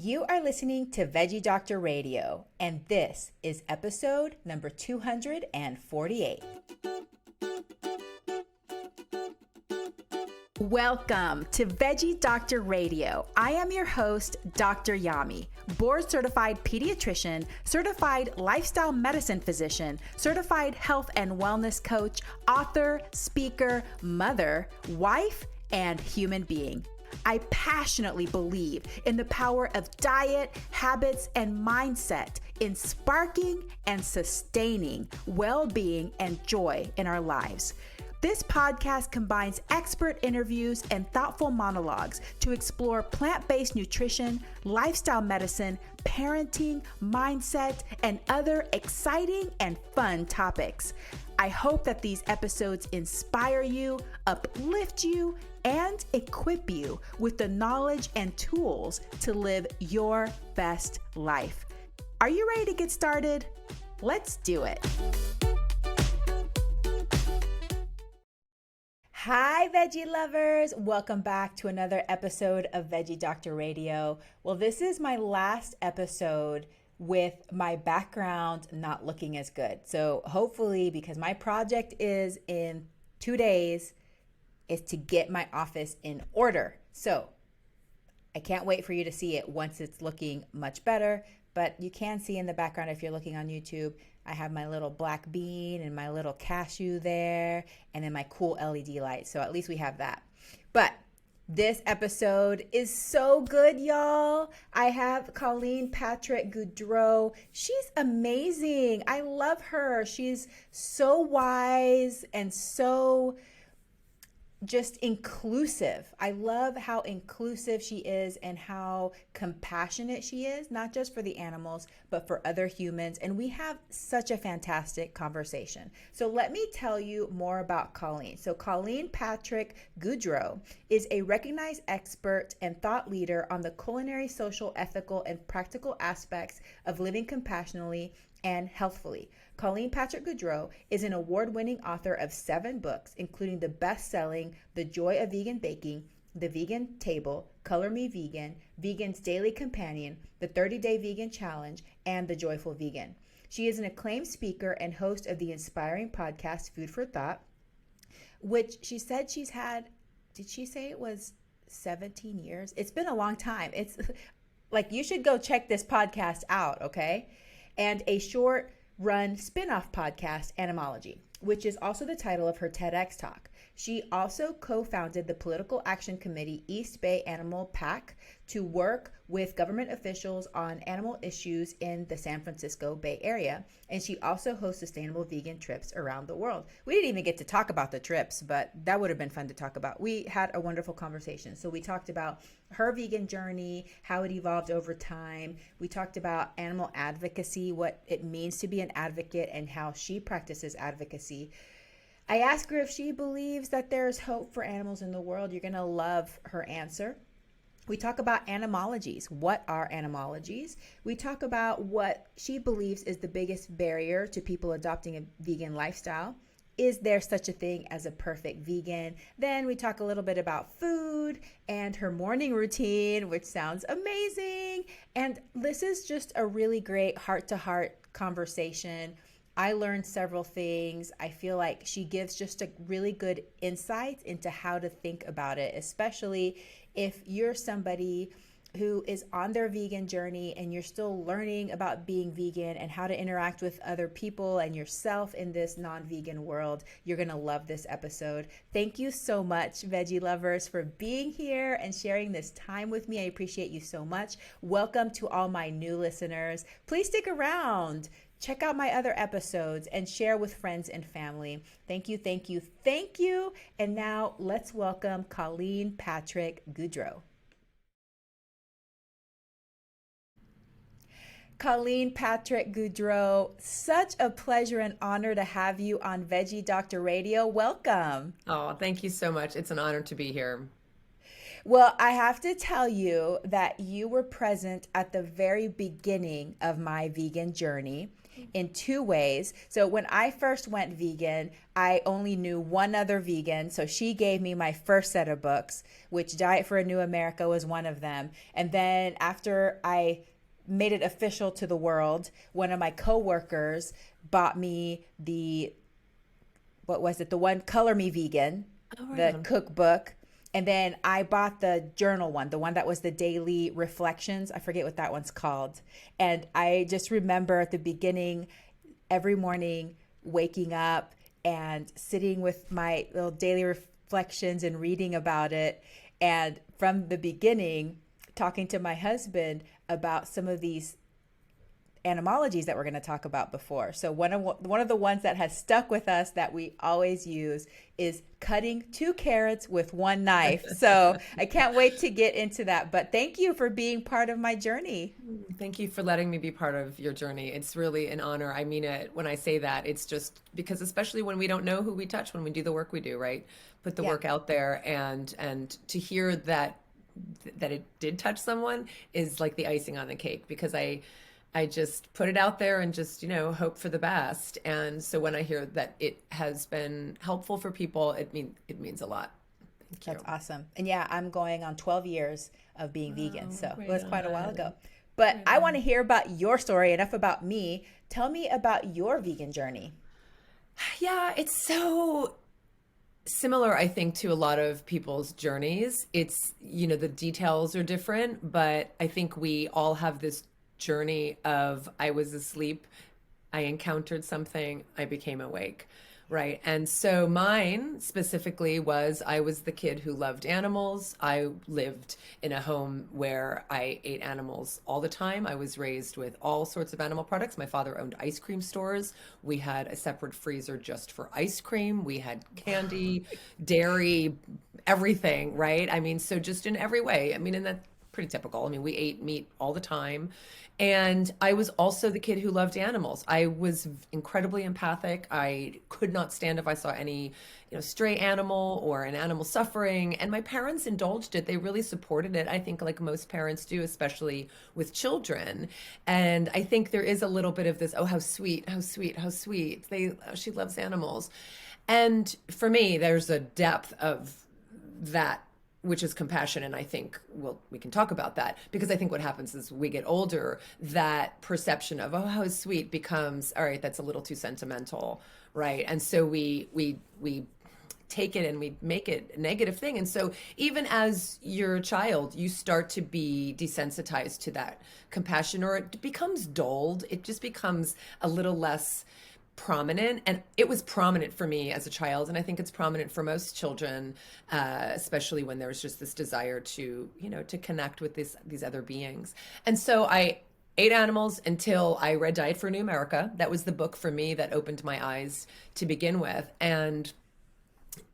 You are listening to Veggie Doctor Radio, and this is episode number 248. Welcome to Veggie Doctor Radio. I am your host, Dr. Yami, board-certified pediatrician, certified lifestyle medicine physician, certified health and wellness coach, author, speaker, mother, wife, and human being. I passionately believe in the power of diet, habits, and mindset in sparking and sustaining well-being and joy in our lives. This podcast combines expert interviews and thoughtful monologues to explore plant-based nutrition, lifestyle medicine, parenting, mindset, and other exciting and fun topics. I hope that these episodes inspire you, uplift you, and equip you with the knowledge and tools to live your best life. Are you ready to get started? Let's do it. Hi, veggie lovers. Welcome back to another episode of Veggie Doctor Radio. Well, this is my last episode with my background not looking as good. So hopefully, because my project is in 2 days, is to get my office in order. So I can't wait for you to see it once it's looking much better, but you can see in the background if you're looking on YouTube, I have my little black bean and my little cashew there, and then my cool LED light. So at least we have that. But this episode is so good, y'all. I have Colleen Patrick-Goudreau. She's amazing. I love her. She's so wise and so just inclusive. I love how inclusive she is and how compassionate she is, not just for the animals, but for other humans. And we have such a fantastic conversation. So let me tell you more about Colleen. So Colleen Patrick-Goudreau is a recognized expert and thought leader on the culinary, social, ethical, and practical aspects of living compassionately and healthfully. Colleen Patrick-Goudreau is an award-winning author of 7 books, including the best-selling The Joy of Vegan Baking, The Vegan Table, Color Me Vegan, Vegan's Daily Companion, The 30-Day Vegan Challenge, and The Joyful Vegan. She is an acclaimed speaker and host of the inspiring podcast Food for Thought, which she said she's had, did she say it was 17 years? It's been a long time. It's like, you should go check this podcast out, okay? And a short-run spin-off podcast, Animology, which is also the title of her TEDx talk. She also co-founded the Political Action Committee East Bay Animal PAC to work with government officials on animal issues in the San Francisco Bay Area. And she also hosts sustainable vegan trips around the world. We didn't even get to talk about the trips, but that would have been fun to talk about. We had a wonderful conversation. So we talked about her vegan journey, how it evolved over time. We talked about animal advocacy, what it means to be an advocate, and how she practices advocacy. I asked her if she believes that there's hope for animals in the world. You're going to love her answer. We talk about animologies. What are animologies? We talk about what she believes is the biggest barrier to people adopting a vegan lifestyle. Is there such a thing as a perfect vegan? Then we talk a little bit about food and her morning routine, which sounds amazing. And this is just a really great heart-to-heart conversation. I learned several things. I feel like she gives just a really good insight into how to think about it, especially if you're somebody who is on their vegan journey and you're still learning about being vegan and how to interact with other people and yourself in this non-vegan world. You're going to love this episode. Thank you so much, veggie lovers, for being here and sharing this time with me. I appreciate you so much. Welcome to all my new listeners. Please stick around. Check out my other episodes and share with friends and family. Thank you, thank you, thank you. And now let's welcome Colleen Patrick-Goudreau. Colleen Patrick-Goudreau, such a pleasure and honor to have you on Veggie Doctor Radio. Welcome. Oh, thank you so much. It's an honor to be here. Well, I have to tell you that you were present at the very beginning of my vegan journey. in two ways. So when I first went vegan, I only knew one other vegan. So she gave me my first set of books, which Diet for a New America was one of them. And then after I made it official to the world, one of my coworkers bought me the one Color Me Vegan, the cookbook. And then I bought the journal one, the one that was the daily reflections. I forget what that one's called. And I just remember at the beginning, every morning, waking up and sitting with my little daily reflections and reading about it. And from the beginning, talking to my husband about some of these animologies that we're going to talk about before. So one of the ones that has stuck with us that we always use is cutting 2 carrots with 1 knife. So I can't wait to get into that. But thank you for being part of my journey. Thank you for letting me be part of your journey. It's really an honor. I mean it when I say that. It's just because, especially when we don't know who we touch, when we do the work we do, right? Put the work out there, and to hear that it did touch someone is like the icing on the cake, because I just put it out there and just, hope for the best. And so when I hear that it has been helpful for people, it means a lot. Thank you. That's awesome. And yeah, I'm going on 12 years of being vegan. So it was quite a while ago. But I want to hear about your story. Enough about me. Tell me about your vegan journey. Yeah, it's so similar, I think, to a lot of people's journeys. It's, the details are different, but I think we all have this journey of I was asleep, I encountered something, I became awake, right? And so mine specifically was I was the kid who loved animals. I lived in a home where I ate animals all the time. I was raised with all sorts of animal products. My father owned ice cream stores. We had a separate freezer just for ice cream. We had candy, dairy, everything, right? I mean, so just in every way. I mean, and that's pretty typical. I mean, we ate meat all the time. And I was also the kid who loved animals. I was incredibly empathic. I could not stand if I saw any, stray animal or an animal suffering. And my parents indulged it. They really supported it. I think like most parents do, especially with children. And I think there is a little bit of this, oh, how sweet, how sweet, how sweet. She loves animals. And for me, there's a depth of that, which is compassion. And I think, we can talk about that, because I think what happens is we get older, that perception of, oh, how sweet becomes, all right, that's a little too sentimental, right? And so we take it and we make it a negative thing. And so even as you're a child, you start to be desensitized to that compassion, or it becomes dulled. It just becomes a little less prominent. And it was prominent for me as a child, and I think it's prominent for most children, especially when there's just this desire to connect with these other beings. And so I ate animals until I read Diet for a New America. That was the book for me that opened my eyes to begin with. And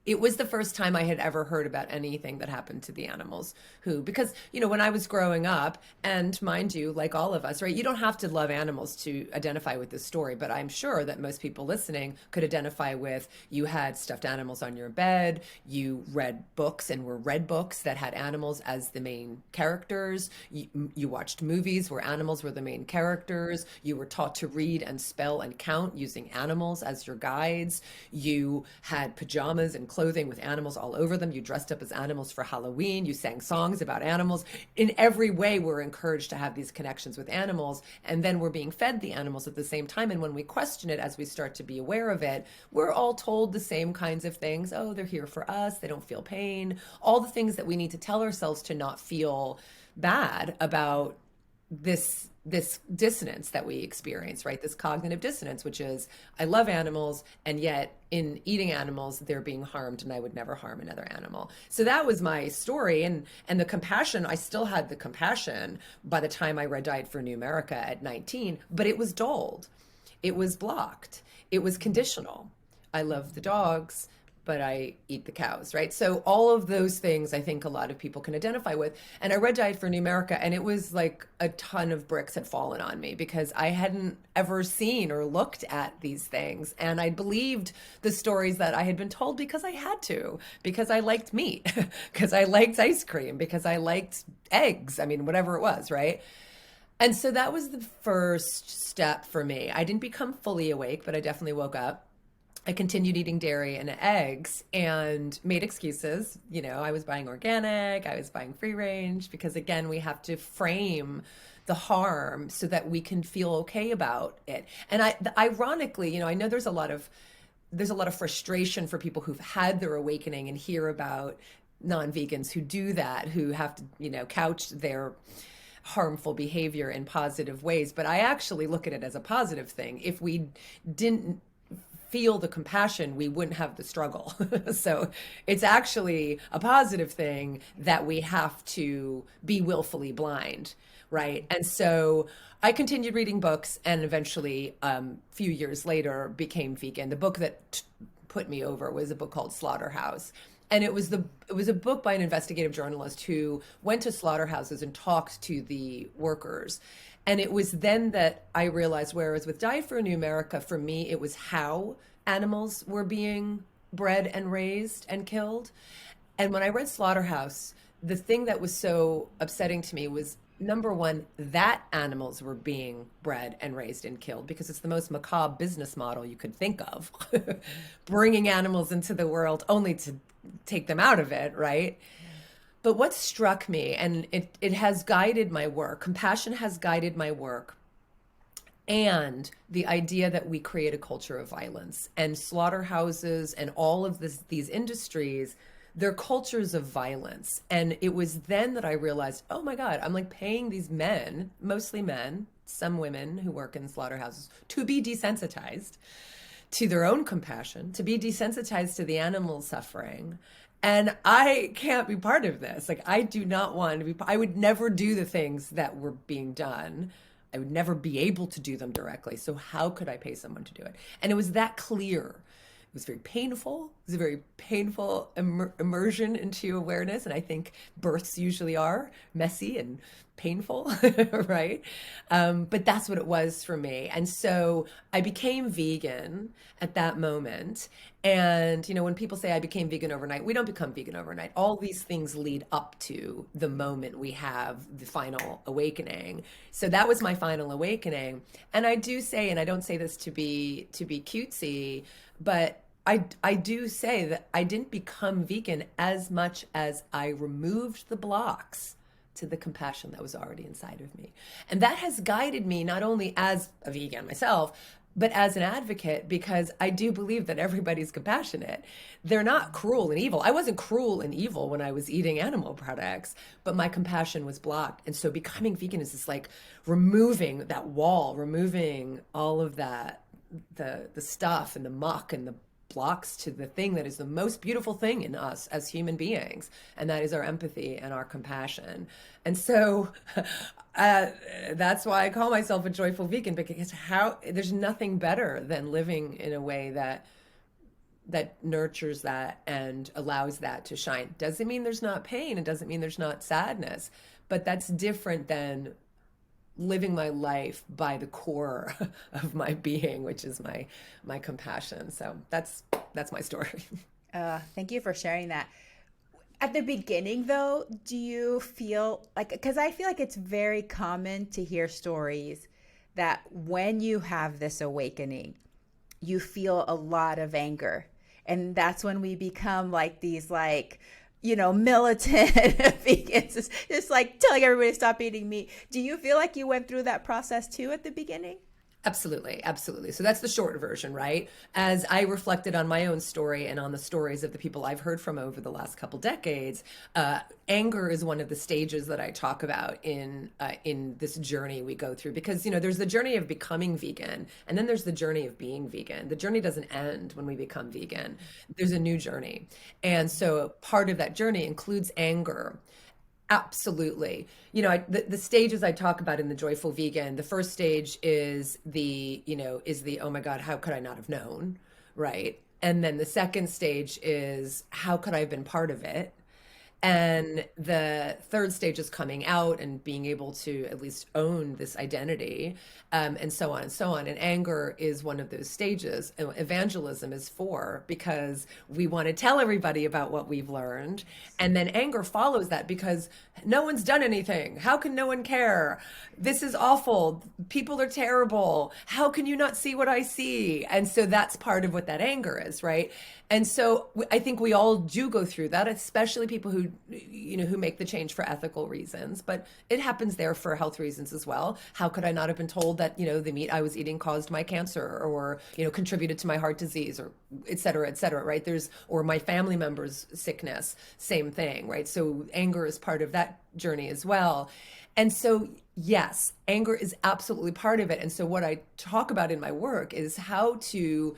it was the first time I had ever heard about anything that happened to the animals because, when I was growing up, and mind you, like all of us, right, you don't have to love animals to identify with this story, but I'm sure that most people listening could identify with, you had stuffed animals on your bed, you read books and were read books that had animals as the main characters, you watched movies where animals were the main characters, you were taught to read and spell and count using animals as your guides, you had pajamas and clothing with animals all over them. You dressed up as animals for Halloween. You sang songs about animals. In every way, we're encouraged to have these connections with animals, and then we're being fed the animals at the same time. And when we question it, as we start to be aware of it, we're all told the same kinds of things. Oh, they're here for us. They don't feel pain. All the things that we need to tell ourselves to not feel bad about this dissonance that we experience, right? This cognitive dissonance, which is, I love animals, and yet in eating animals, they're being harmed, and I would never harm another animal. So that was my story. And the compassion, I still had the compassion by the time I read Diet for New America at 19, but it was dulled. It was blocked. It was conditional. I love the dogs, but I eat the cows, right? So all of those things I think a lot of people can identify with. And I read Diet for New America, and it was like a ton of bricks had fallen on me, because I hadn't ever seen or looked at these things. And I believed the stories that I had been told because I had to, because I liked meat, because I liked ice cream, because I liked eggs. I mean, whatever it was, right? And so that was the first step for me. I didn't become fully awake, but I definitely woke up. I continued eating dairy and eggs and made excuses. I was buying organic, I was buying free range, because again, we have to frame the harm so that we can feel okay about it. And ironically, I know there's a lot of frustration for people who've had their awakening and hear about non-vegans who do that, who have to, couch their harmful behavior in positive ways. But I actually look at it as a positive thing. If we didn't feel the compassion, we wouldn't have the struggle. So it's actually a positive thing that we have to be willfully blind, right? And so I continued reading books and eventually, a few years later, became vegan. The book that put me over was a book called Slaughterhouse. And it was a book by an investigative journalist who went to slaughterhouses and talked to the workers. And it was then that I realized, whereas with Diet for a New America, for me, it was how animals were being bred and raised and killed. And when I read Slaughterhouse, the thing that was so upsetting to me was, number one, that animals were being bred and raised and killed, because it's the most macabre business model you could think of. Bringing animals into the world only to take them out of it, right? But what struck me, and it has guided my work, compassion has guided my work, and the idea that we create a culture of violence, and slaughterhouses and all of these industries, they're cultures of violence. And it was then that I realized, oh my God, I'm like paying these men, mostly men, some women who work in slaughterhouses, to be desensitized to their own compassion, to be desensitized to the animal suffering. And I can't be part of this. Like, I do not want to be, I would never do the things that were being done. I would never be able to do them directly. So how could I pay someone to do it? And it was that clear. It was very painful. It was a very painful immersion into awareness. And I think births usually are messy and painful, right? But that's what it was for me. And so I became vegan at that moment. And, when people say I became vegan overnight, we don't become vegan overnight. All these things lead up to the moment we have the final awakening. So that was my final awakening. And I do say, and I don't say this to be cutesy, but I do say that I didn't become vegan as much as I removed the blocks to the compassion that was already inside of me. And that has guided me not only as a vegan myself, but as an advocate, because I do believe that everybody's compassionate. They're not cruel and evil. I wasn't cruel and evil when I was eating animal products, but my compassion was blocked. And so becoming vegan is just like removing that wall, removing all of that, the stuff and the muck and the blocks to the thing that is the most beautiful thing in us as human beings, and that is our empathy and our compassion. And so that's why I call myself a joyful vegan, because there's nothing better than living in a way that nurtures that and allows that to shine. Doesn't mean there's not pain, it doesn't mean there's not sadness, but that's different than living my life by the core of my being, which is my compassion. So that's my story. Thank you for sharing that. At the beginning, though, do you feel like, because I feel like it's very common to hear stories that when you have this awakening, you feel a lot of anger. And that's when we become like these, like, militant vegans, just like telling everybody to stop eating meat. Do you feel like you went through that process too at the beginning? Absolutely, absolutely. So that's the short version, right? As I reflected on my own story and on the stories of the people I've heard from over the last couple decades, anger is one of the stages that I talk about in this journey we go through. Because there's the journey of becoming vegan, and then there's the journey of being vegan. The journey doesn't end when we become vegan. There's a new journey, and so part of that journey includes anger. Absolutely. The stages I talk about in the Joyful Vegan, the first stage is the oh my God, how could I not have known? Right. And then the second stage is, how could I have been part of it? And the third stage is coming out and being able to at least own this identity, and so on and so on. And anger is one of those stages. Evangelism is 4, because we want to tell everybody about what we've learned. And then anger follows that, because no one's done anything. How can no one care? This is awful. People are terrible. How can you not see what I see? And so that's part of what that anger is, right? And so I think we all do go through that, especially people who, who make the change for ethical reasons, but it happens there for health reasons as well. How could I not have been told that, the meat I was eating caused my cancer, or, contributed to my heart disease, or et cetera, right? Or my family member's sickness, same thing, right? So anger is part of that journey as well. And so, yes, anger is absolutely part of it. And so what I talk about in my work is how to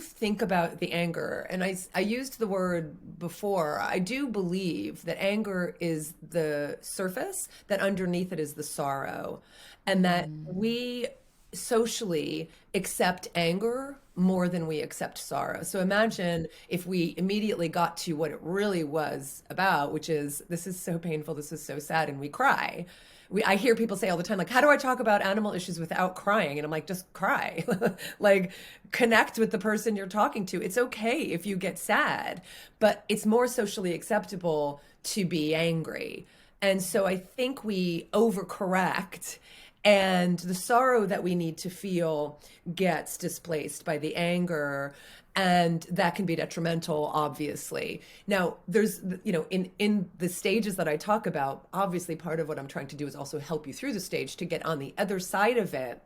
think about the anger. And I used the word before. I do believe that anger is the surface, that underneath it is the sorrow, and that we socially accept anger more than we accept sorrow. So imagine if we immediately got to what it really was about, which is, this is so painful, this is so sad, and we cry. I hear people say all the time, like, how do I talk about animal issues without crying? And I'm like, just cry. Like, connect with the person you're talking to. It's okay if you get sad, but it's more socially acceptable to be angry. And so I think we overcorrect, and the sorrow that we need to feel gets displaced by the anger. And that can be detrimental, obviously. Now, there's, in the stages that I talk about, obviously part of what I'm trying to do is also help you through the stage to get on the other side of it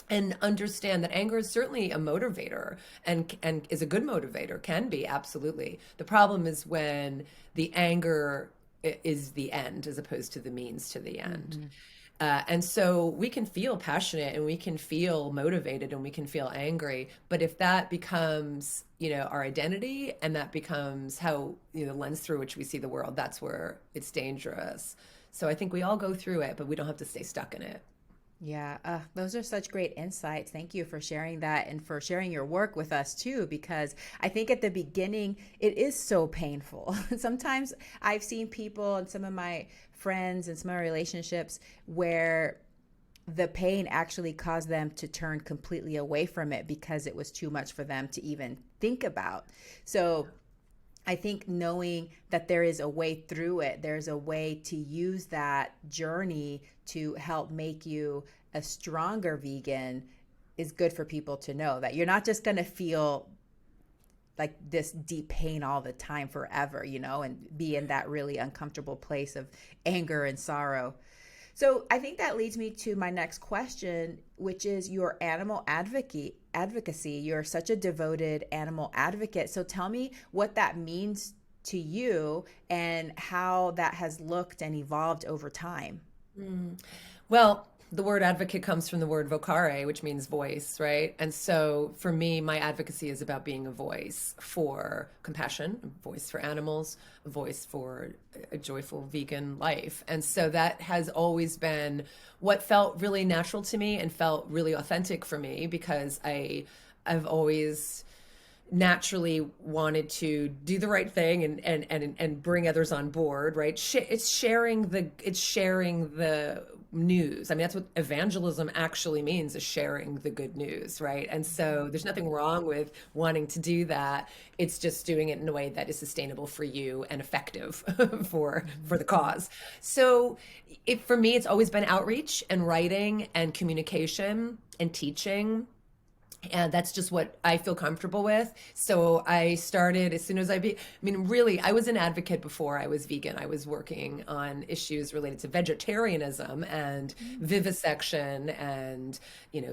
and understand that anger is certainly a motivator, and is a good motivator, can be, absolutely. The problem is when the anger is the end as opposed to the means to the end. Mm-hmm. And so we can feel passionate, and we can feel motivated, and we can feel angry. But if that becomes, our identity, and that becomes how, the lens through which we see the world, that's where it's dangerous. So I think we all go through it, but we don't have to stay stuck in it. Yeah, those are such great insights. Thank you for sharing that, and for sharing your work with us too, because I think at the beginning, it is so painful. Sometimes I've seen people, and some of my friends and some of my relationships, where the pain actually caused them to turn completely away from it because it was too much for them to even think about. So I think knowing that there is a way through it, there's a way to use that journey to help make you a stronger vegan, is good for people to know, that you're not just going to feel like this deep pain all the time forever, and be in that really uncomfortable place of anger and sorrow. So I think that leads me to my next question, which is your animal advocacy. You're such a devoted animal advocate. So tell me what that means to you, and how that has looked and evolved over time. Well, the word advocate comes from the word vocare, which means voice, right? And so for me, my advocacy is about being a voice for compassion, a voice for animals, a voice for a joyful vegan life. And so that has always been what felt really natural to me and felt really authentic for me, because I've always naturally wanted to do the right thing and bring others on board, right? It's sharing the news. I mean, that's what evangelism actually means, is sharing the good news, right? And so there's nothing wrong with wanting to do that. It's just doing it in a way that is sustainable for you and effective for the cause. So for me, it's always been outreach and writing and communication and teaching. And that's just what I feel comfortable with. So I started as soon as really, I was an advocate before I was vegan. I was working on issues related to vegetarianism and vivisection and,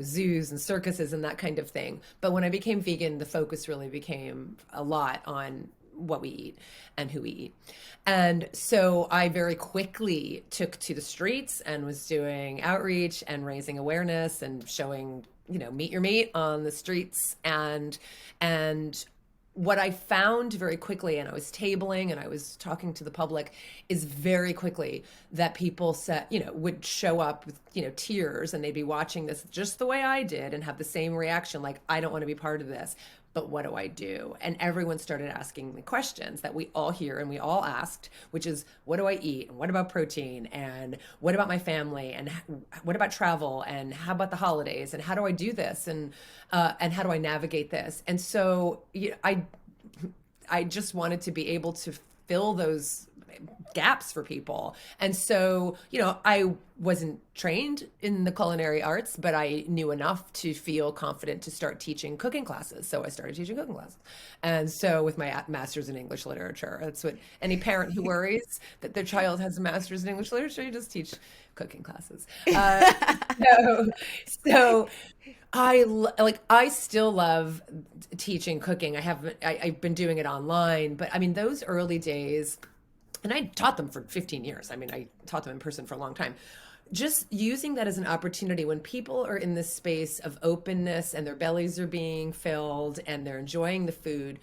zoos and circuses and that kind of thing. But when I became vegan, the focus really became a lot on what we eat and who we eat. And so I very quickly took to the streets and was doing outreach and raising awareness and showing, meet your meat on the streets. And what I found very quickly, and I was tabling and I was talking to the public, is very quickly that people said, would show up with, tears, and they'd be watching this just the way I did and have the same reaction, like, I don't want to be part of this. but what do I do? And everyone started asking me questions that we all hear and we all asked, which is, what do I eat? And what about protein? And what about my family? And what about travel? And how about the holidays? And how do I do this? And how do I navigate this? And so I just wanted to be able to fill those gaps for people. And so, I wasn't trained in the culinary arts, but I knew enough to feel confident to start teaching cooking classes. So I started teaching cooking classes. And so with my master's in English literature, that's what any parent who worries that their child has a master's in English literature, you just teach cooking classes. So I still love teaching cooking. I've been doing it online, but I mean, those early days, and I taught them for 15 years. I mean, I taught them in person for a long time. Just using that as an opportunity when people are in this space of openness and their bellies are being filled and they're enjoying the food,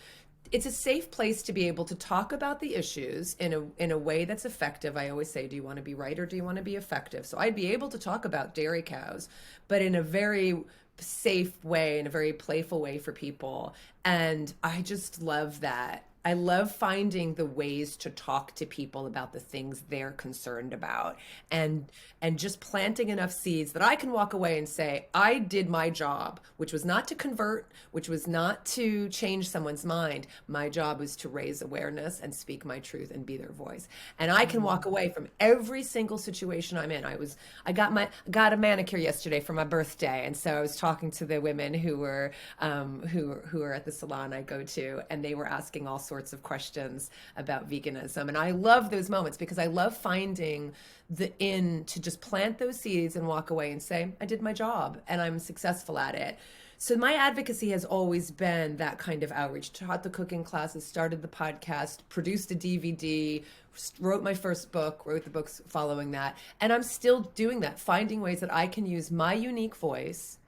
it's a safe place to be able to talk about the issues in a way that's effective. I always say, do you want to be right or do you want to be effective? So I'd be able to talk about dairy cows, but in a very safe way, in a very playful way for people. And I just love that. I love finding the ways to talk to people about the things they're concerned about, and just planting enough seeds that I can walk away and say, I did my job, which was not to convert, which was not to change someone's mind. My job was to raise awareness and speak my truth and be their voice. And I can walk away from every single situation I'm in. I got a manicure yesterday for my birthday, and so I was talking to the women who were at the salon I go to, and they were asking all sorts of questions about veganism. And I love those moments because I love finding to just plant those seeds and walk away and say, I did my job and I'm successful at it. So my advocacy has always been that kind of outreach. Taught the cooking classes, started the podcast, produced a DVD, wrote my first book, wrote the books following that. And I'm still doing that, finding ways that I can use my unique voice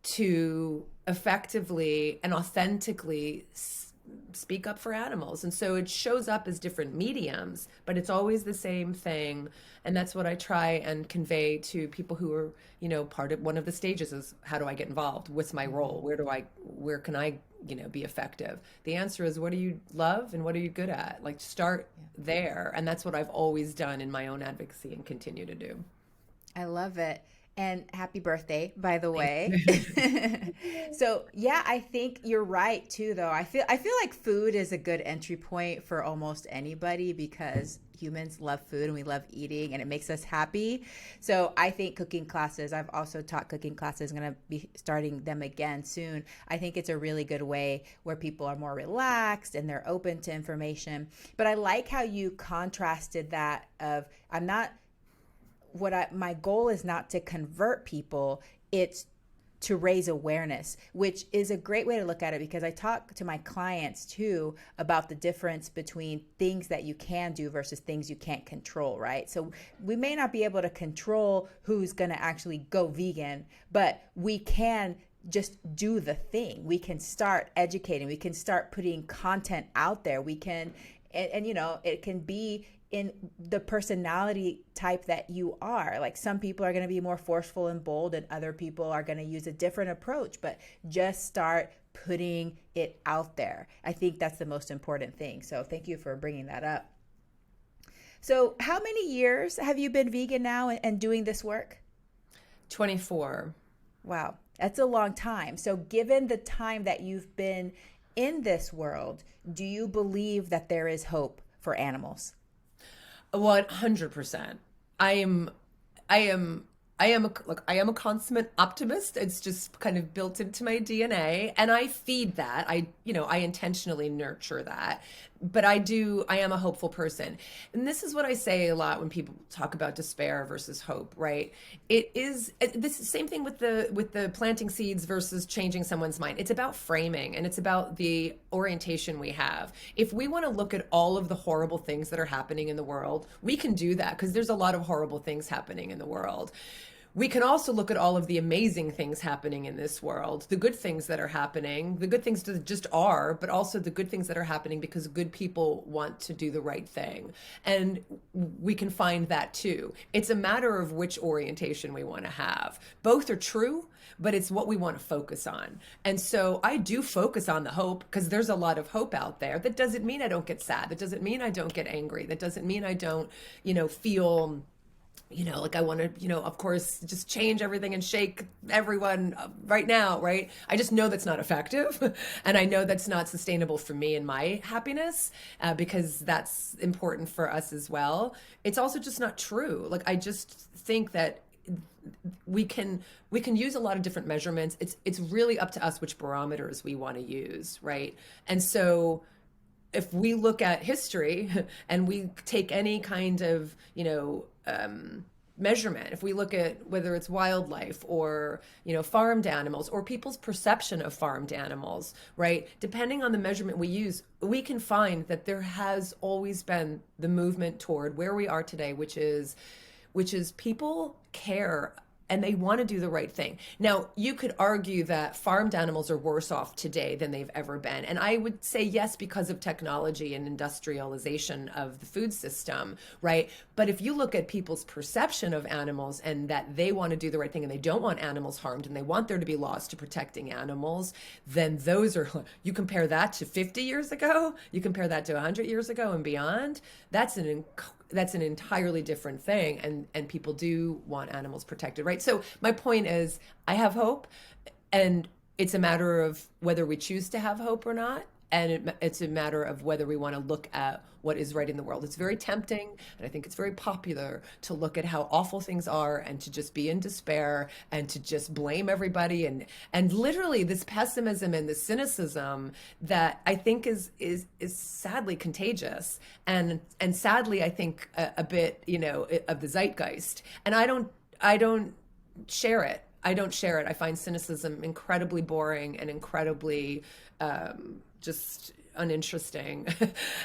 to effectively and authentically speak up for animals. And so it shows up as different mediums, but it's always the same thing. And that's what I try and convey to people who are, part of one of the stages is, how do I get involved? What's my role? Where can I, be effective? The answer is, what do you love and what are you good at? Like, start there. And that's what I've always done in my own advocacy and continue to do. I love it. And happy birthday, by the way. So yeah, I think you're right too, though. I feel like food is a good entry point for almost anybody because humans love food and we love eating and it makes us happy. So I think cooking classes, I've also taught cooking classes, I'm going to be starting them again soon. I think it's a really good way where people are more relaxed and they're open to information. But I like how you contrasted that of, my goal is not to convert people, it's to raise awareness, which is a great way to look at it because I talk to my clients too about the difference between things that you can do versus things you can't control, right? So we may not be able to control who's going to actually go vegan, but we can just do the thing. We can start educating, we can start putting content out there. We can, and it can be in the personality type that you are. Like, some people are going to be more forceful and bold and other people are going to use a different approach, but just start putting it out there. I think that's the most important thing. So thank you for bringing that up. So how many years have you been vegan now and doing this work? 24. Wow. That's a long time. So given the time that you've been in this world, do you believe that there is hope for animals? 100%. I am a consummate optimist. It's just kind of built into my DNA, and I feed that. I intentionally nurture that. But I am a hopeful person. And this is what I say a lot when people talk about despair versus hope, right? It is this same thing with the planting seeds versus changing someone's mind. It's about framing and it's about the orientation we have. If we want to look at all of the horrible things that are happening in the world, we can do that because there's a lot of horrible things happening in the world. we can also look at all of the amazing things happening in this world, the good things that are happening, the good things that just are, but also the good things that are happening because good people want to do the right thing. And we can find that too. It's a matter of which orientation we want to have. Both are true, but it's what we want to focus on. And so I do focus on the hope because there's a lot of hope out there. That doesn't mean I don't get sad. That doesn't mean I don't get angry. That doesn't mean I don't, feel, like I want to, of course, just change everything and shake everyone right now, right? I just know that's not effective. And I know that's not sustainable for me and my happiness because that's important for us as well. It's also just not true. Like, I just think that we can use a lot of different measurements. It's really up to us which barometers we want to use, right? And so if we look at history and we take any kind of measurement, if we look at whether it's wildlife or farmed animals or people's perception of farmed animals, right, depending on the measurement we use, we can find that there has always been the movement toward where we are today, which is people care and they want to do the right thing. Now, you could argue that farmed animals are worse off today than they've ever been. And I would say yes, because of technology and industrialization of the food system, right? But if you look at people's perception of animals and that they want to do the right thing and they don't want animals harmed and they want there to be laws to protecting animals, then you compare that to 50 years ago, you compare that to 100 years ago and beyond, that's an entirely different thing, and people do want animals protected, right? So my point is, I have hope, and it's a matter of whether we choose to have hope or not, and it's a matter of whether we want to look at what is right in the world. It's very tempting, and I think it's very popular to look at how awful things are and to just be in despair and to just blame everybody, and literally this pessimism and this cynicism that I think is sadly contagious, and sadly I think a bit of the zeitgeist, and I don't share it. I find cynicism incredibly boring and incredibly just uninteresting.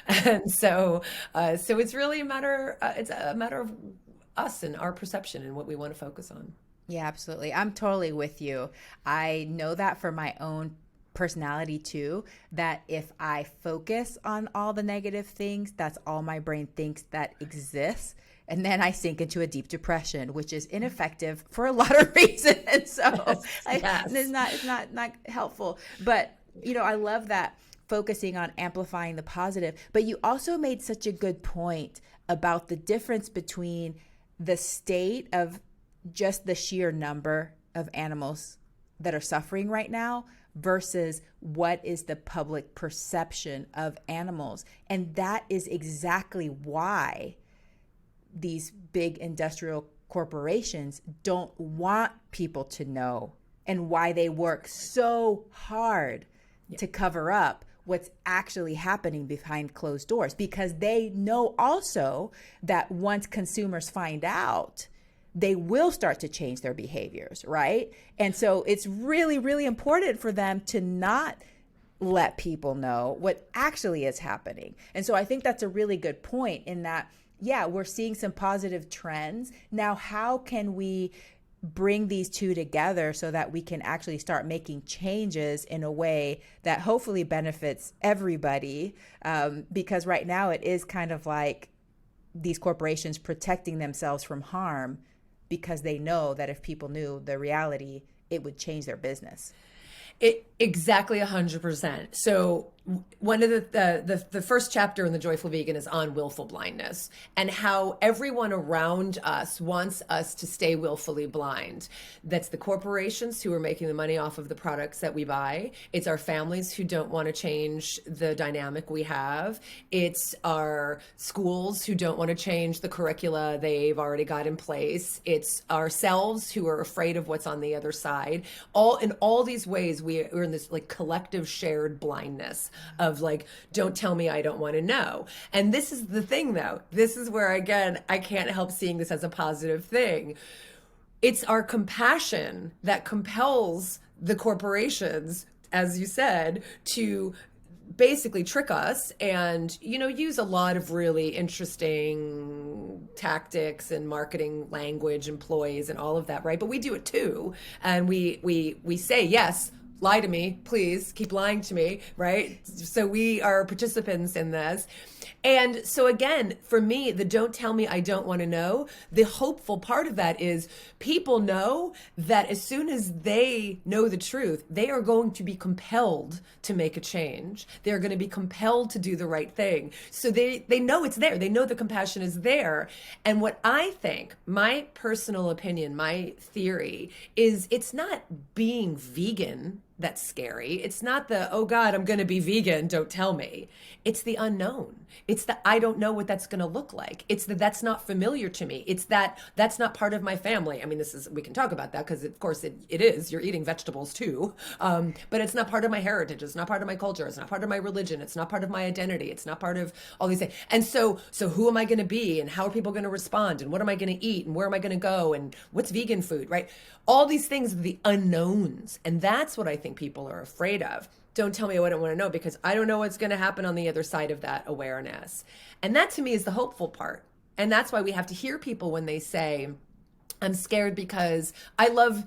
And so it's really a matter of us and our perception and what we want to focus on. Yeah, absolutely. I'm totally with you. I know that for my own personality too, that if I focus on all the negative things, that's all my brain thinks that exists. And then I sink into a deep depression, which is ineffective for a lot of reasons. So yes. It's not helpful. But, I love that, focusing on amplifying the positive. But you also made such a good point about the difference between the state of just the sheer number of animals that are suffering right now versus what is the public perception of animals. And that is exactly why these big industrial corporations don't want people to know, and why they work so hard to cover up what's actually happening behind closed doors, because they know also that once consumers find out, they will start to change their behaviors, right? And so it's really, really important for them to not let people know what actually is happening. And so I think that's a really good point, in that, yeah, we're seeing some positive trends. Now, how can we bring these two together so that we can actually start making changes in a way that hopefully benefits everybody? Because right now it is kind of like these corporations protecting themselves from harm because they know that if people knew the reality, it would change their business. Exactly 100%. So one of the first chapter in The Joyful Vegan is on willful blindness, and how everyone around us wants us to stay willfully blind. That's the corporations who are making the money off of the products that we buy. It's our families who don't want to change the dynamic we have. It's our schools who don't want to change the curricula they've already got in place. It's ourselves who are afraid of what's on the other side. In all these ways, we're in this like collective shared blindness of like, don't tell me I don't want to know. And this is the thing, though. This is where, again, I can't help seeing this as a positive thing. It's our compassion that compels the corporations, as you said, to basically trick us and, use a lot of really interesting tactics and marketing language and ploys and all of that, right? But we do it too. And we say, yes, lie to me, please keep lying to me, right? So we are participants in this. And so again, for me, the don't tell me I don't want to know, the hopeful part of that is people know that as soon as they know the truth, they are going to be compelled to make a change. They're going to be compelled to do the right thing. So they know it's there. They know the compassion is there. And what I think, my personal opinion, my theory is it's not being vegan that's scary. It's not the, oh God, I'm going to be vegan, don't tell me. It's the unknown. It's the, I don't know what that's going to look like. It's the, that's not familiar to me. It's that, that's not part of my family. I mean, this is, we can talk about that because of course it is, you're eating vegetables too. But it's not part of my heritage. It's not part of my culture. It's not part of my religion. It's not part of my identity. It's not part of all these things. And so who am I going to be and how are people going to respond and what am I going to eat and where am I going to go and what's vegan food, right? All these things are the unknowns. And that's what I think people are afraid of. Don't tell me what I don't want to know because I don't know what's going to happen on the other side of that awareness. And that to me is the hopeful part. And that's why we have to hear people when they say, I'm scared because I love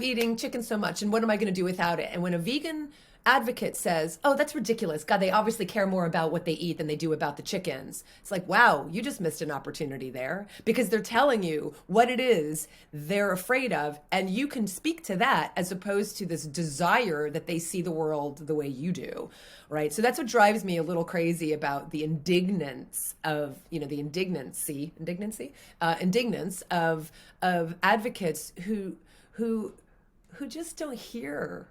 eating chicken so much and what am I going to do without it? And when a vegan advocate says, oh, that's ridiculous. God, they obviously care more about what they eat than they do about the chickens. It's like, wow, you just missed an opportunity there because they're telling you what it is they're afraid of. And you can speak to that as opposed to this desire that they see the world the way you do. Right. So that's what drives me a little crazy about the indignance of, the indignance of advocates who just don't hear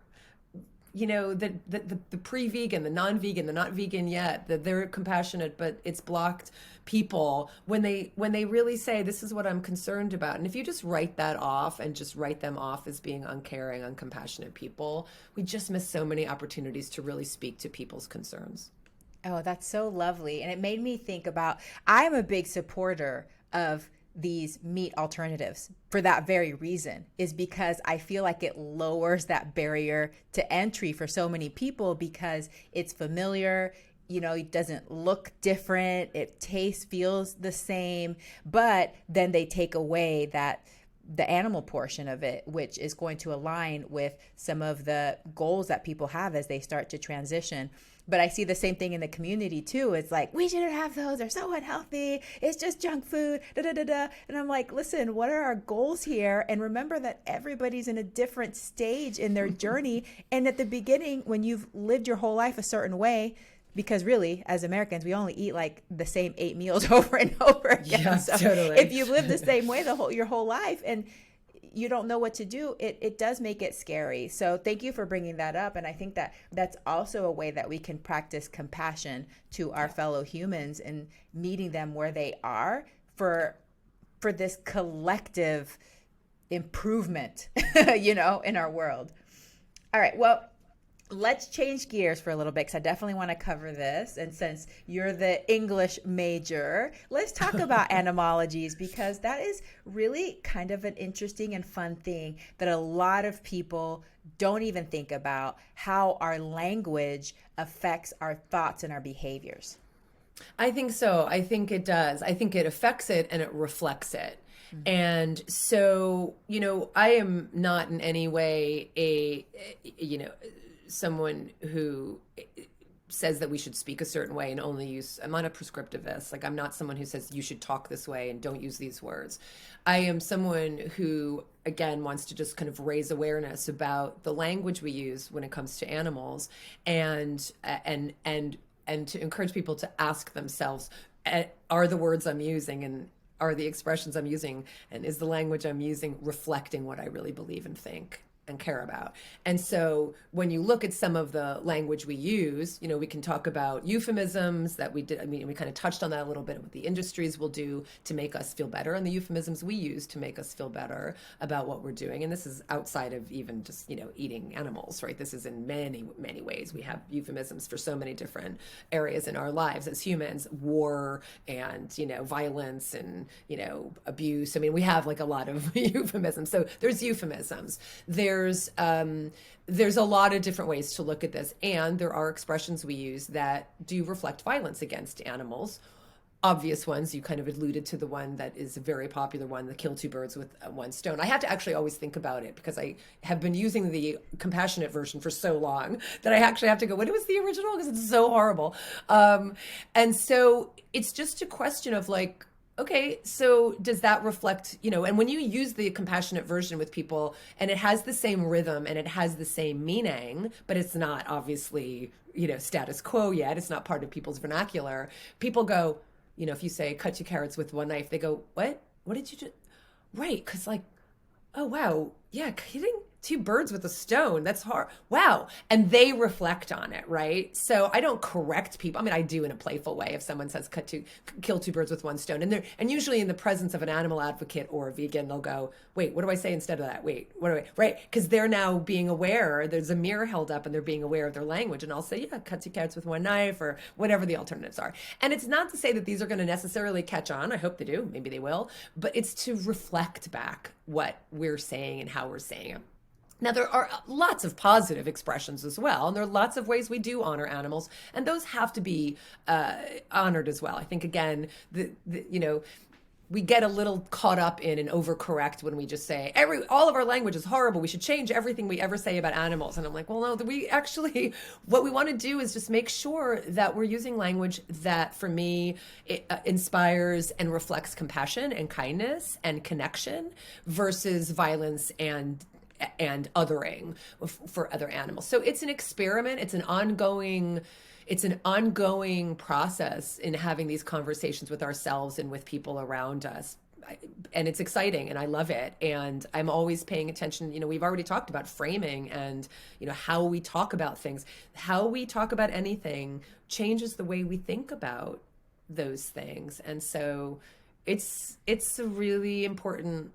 the pre-vegan, the non-vegan, the not vegan yet, that they're compassionate, but it's blocked people when they really say, this is what I'm concerned about. And if you just write that off and just write them off as being uncaring, uncompassionate people, we just miss so many opportunities to really speak to people's concerns. Oh, that's so lovely. And it made me think about, I'm a big supporter of these meat alternatives for that very reason, is because I feel like it lowers that barrier to entry for so many people because it's familiar, it doesn't look different, it tastes, feels the same, but then they take away the animal portion of it, which is going to align with some of the goals that people have as they start to transition. But I see the same thing in the community too. It's like, we shouldn't have those. They're so unhealthy. It's just junk food. Da, da, da, da. And I'm like, listen, what are our goals here? And remember that everybody's in a different stage in their journey. And at the beginning, when you've lived your whole life a certain way, because really, as Americans, we only eat like the same 8 meals over and over again. Yeah, so totally. If you've lived the same way your whole life and you don't know what to do, it does make it scary. So thank you for bringing that up. And I think that that's also a way that we can practice compassion to our fellow humans and meeting them where they are for this collective improvement, in our world. All right. Well, let's change gears for a little bit because I definitely want to cover this. And since you're the English major, let's talk about etymologies because that is really kind of an interesting and fun thing that a lot of people don't even think about, how our language affects our thoughts and our behaviors. I think so. I think it does. I think it affects it and it reflects it. Mm-hmm. And so, I am not in any way someone who says that we should speak a certain way and only use, I'm not a prescriptivist. Like I'm not someone who says you should talk this way and don't use these words. I am someone who, again, wants to just kind of raise awareness about the language we use when it comes to animals and to encourage people to ask themselves, are the words I'm using and are the expressions I'm using and is the language I'm using reflecting what I really believe and think and care about? And so when you look at some of the language we use, we can talk about euphemisms that we did. I mean, we kind of touched on that a little bit, what the industries will do to make us feel better and the euphemisms we use to make us feel better about what we're doing. And this is outside of even just, eating animals, right? This is in many, many ways. We have euphemisms for so many different areas in our lives as humans, war and, violence and, abuse. I mean, we have like a lot of euphemisms. So there's euphemisms. There's there's a lot of different ways to look at this, and there are expressions we use that do reflect violence against animals. Obvious ones, you kind of alluded to the one that is a very popular one, the kill two birds with one stone. I have to actually always think about it because I have been using the compassionate version for so long that I actually have to go, what was the original? Because it's so horrible. And so it's just a question of like, okay, so does that reflect, and when you use the compassionate version with people and it has the same rhythm and it has the same meaning, but it's not obviously, status quo yet, it's not part of people's vernacular, people go, if you say cut two carrots with one knife, they go, what? What did you do? Right, because like, oh, wow, yeah, hitting two birds with a stone, that's hard. Wow. And they reflect on it, right? So I don't correct people. I mean, I do in a playful way if someone says kill two birds with one stone. And usually in the presence of an animal advocate or a vegan, they'll go, wait, what do I say instead of that? Wait, what do I, right? Because they're now being aware, there's a mirror held up and they're being aware of their language. And I'll say, yeah, cut two carrots with one knife or whatever the alternatives are. And it's not to say that these are going to necessarily catch on. I hope they do. Maybe they will. But it's to reflect back what we're saying and how we're saying it. Now, there are lots of positive expressions as well, and there are lots of ways we do honor animals, and those have to be honored as well. I think, again, we get a little caught up in and overcorrect when we just say, all of our language is horrible, we should change everything we ever say about animals. And I'm like, well, no, we actually, what we want to do is just make sure that we're using language that, for me, it, inspires and reflects compassion and kindness and connection versus violence and othering for other animals. So it's an experiment. It's an ongoing process in having these conversations with ourselves and with people around us. And it's exciting and I love it. And I'm always paying attention. We've already talked about framing and, how we talk about things. How we talk about anything changes the way we think about those things. And so it's a really important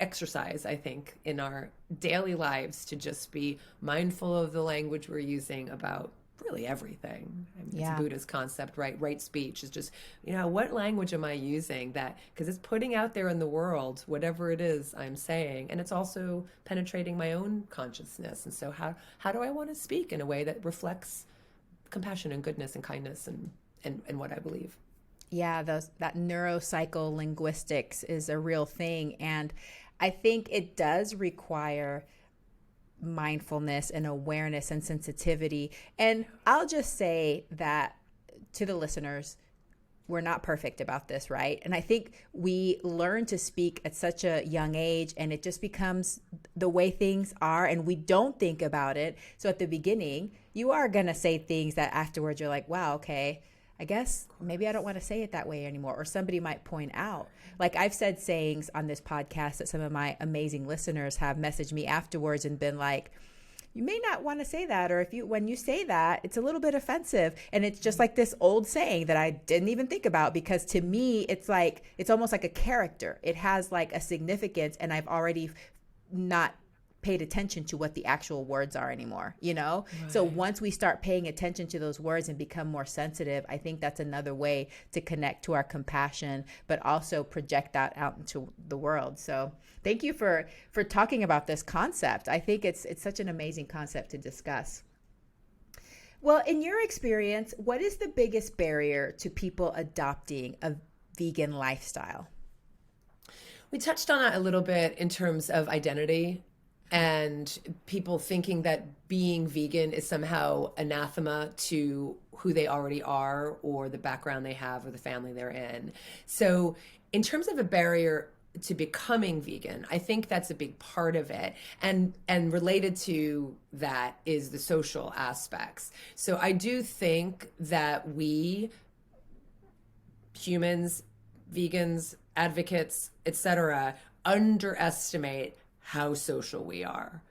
exercise, I think, in our daily lives to just be mindful of the language we're using about really everything. I mean, it's Buddha's concept, right? Right speech is just, what language am I using that, because it's putting out there in the world, whatever it is I'm saying, and it's also penetrating my own consciousness. And so how do I want to speak in a way that reflects compassion and goodness and kindness and what I believe? Yeah, that NeuroCycle Linguistics is a real thing. And I think it does require mindfulness and awareness and sensitivity. And I'll just say that to the listeners, we're not perfect about this, right? And I think we learn to speak at such a young age and it just becomes the way things are and we don't think about it. So at the beginning, you are going to say things that afterwards you're like, wow, okay, I guess maybe I don't want to say it that way anymore. Or somebody might point out. Like I've said sayings on this podcast that some of my amazing listeners have messaged me afterwards and been like, you may not want to say that. Or when you say that, it's a little bit offensive. And it's just like this old saying that I didn't even think about, because to me, it's almost like a character. It has like a significance and I've already not paid attention to what the actual words are anymore, Right. So once we start paying attention to those words and become more sensitive, I think that's another way to connect to our compassion, but also project that out into the world. So thank you for talking about this concept. I think it's such an amazing concept to discuss. Well, in your experience, what is the biggest barrier to people adopting a vegan lifestyle? We touched on that a little bit in terms of identity. And people thinking that being vegan is somehow anathema to who they already are or the background they have or the family they're in. So in terms of a barrier to becoming vegan, I think that's a big part of it. And related to that is the social aspects. So I do think that we humans, vegans, advocates, etc., underestimate how social we are.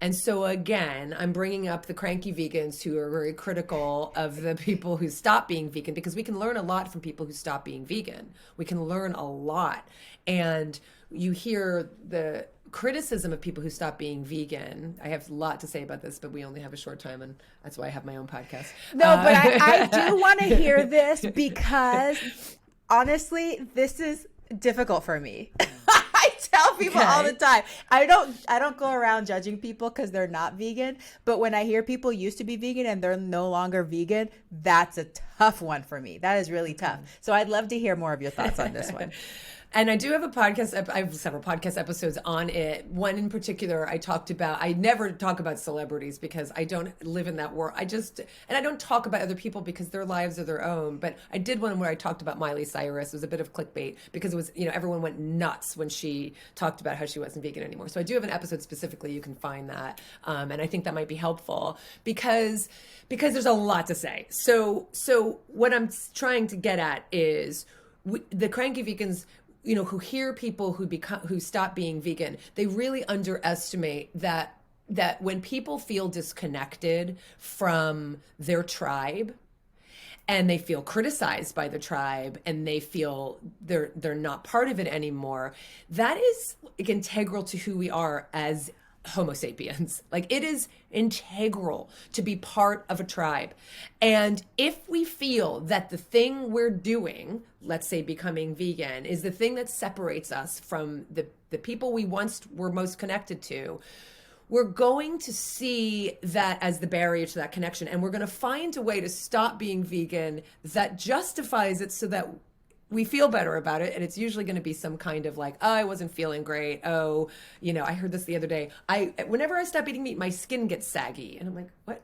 And so again, I'm bringing up the cranky vegans who are very critical of the people who stop being vegan, because we can learn a lot from people who stop being vegan. We can learn a lot. And you hear the criticism of people who stop being vegan. I have a lot to say about this, but we only have a short time, and that's why I have my own podcast. No, but I do want to hear this, because honestly, this is difficult for me. I tell people all the time. I don't go around judging people because they're not vegan. But when I hear people used to be vegan and they're no longer vegan, that's a tough one for me. That is really tough. So I'd love to hear more of your thoughts on this one. And I do have a podcast. I have several podcast episodes on it. One in particular, I never talk about celebrities because I don't live in that world. And I don't talk about other people because their lives are their own. But I did one where I talked about Miley Cyrus. It was a bit of clickbait because it was, everyone went nuts when she talked about how she wasn't vegan anymore. So I do have an episode specifically. You can find that. And I think that might be helpful because there's a lot to say. So what I'm trying to get at is the cranky vegans, who hear people who stop being vegan, they really underestimate that when people feel disconnected from their tribe and they feel criticized by the tribe and they feel they're not part of it anymore, that is integral to who we are as Homo sapiens. Like, it is integral to be part of a tribe. And if we feel that the thing we're doing, let's say becoming vegan, is the thing that separates us from the people we once were most connected to, we're going to see that as the barrier to that connection. And we're going to find a way to stop being vegan that justifies it so that we feel better about it. And it's usually going to be some kind of like, oh, I wasn't feeling great. Oh, I heard this the other day. Whenever I stop eating meat, my skin gets saggy. And I'm like, what?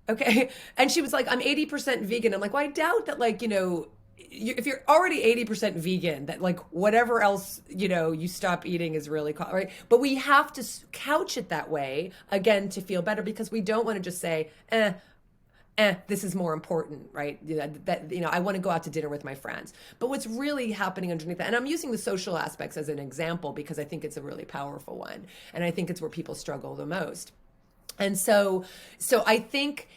Okay. And she was like, I'm 80% vegan. I'm like, well, I doubt that, like, if you're already 80% vegan, that like whatever else, you stop eating is really, right? But we have to couch it that way, again, to feel better, because we don't want to just say, this is more important, right? I want to go out to dinner with my friends. But what's really happening underneath that, and I'm using the social aspects as an example because I think it's a really powerful one. And I think it's where people struggle the most. And so I think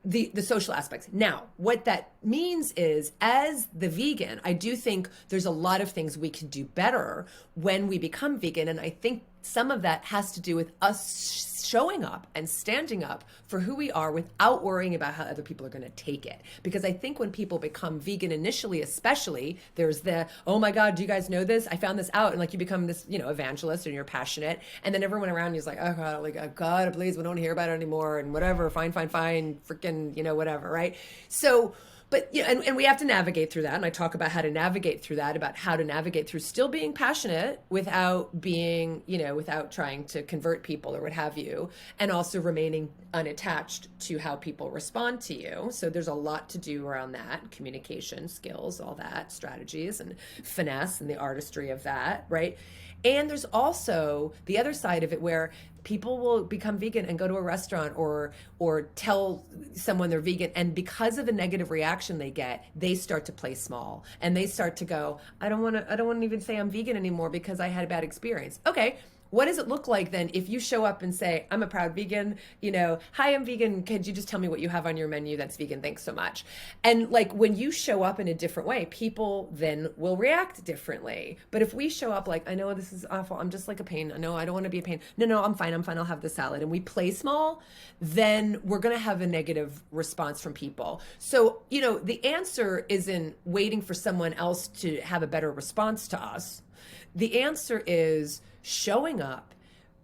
the social aspects. Now, what that means is, as the vegan, I do think there's a lot of things we can do better when we become vegan. And I think some of that has to do with us showing up and standing up for who we are without worrying about how other people are going to take it. Because I think when people become vegan initially, especially, there's oh my God, do you guys know this? I found this out. And like, you become this, evangelist, and you're passionate. And then everyone around you is like, oh God, God, please, we don't hear about it anymore. And whatever, fine, freaking, whatever. Right. So, but and we have to navigate through that. And I talk about how to navigate through that, about how to navigate through still being passionate without being, without trying to convert people or what have you, and also remaining unattached to how people respond to you. So there's a lot to do around that: communication skills, all that, strategies and finesse and the artistry of that, right? And there's also the other side of it where people will become vegan and go to a restaurant or tell someone they're vegan, and because of a negative reaction they get, they start to play small and they start to go, I don't want to even say I'm vegan anymore because I had a bad experience. Okay. What does it look like then if you show up and say, I'm a proud vegan, hi, I'm vegan. Could you just tell me what you have on your menu that's vegan? Thanks so much. And like, when you show up in a different way, people then will react differently. But if we show up like, I know this is awful, I'm just like a pain. No, I don't want to be a pain. No, I'm fine. I'll have the salad. And we play small, then we're going to have a negative response from people. So, the answer isn't waiting for someone else to have a better response to us. The answer is showing up,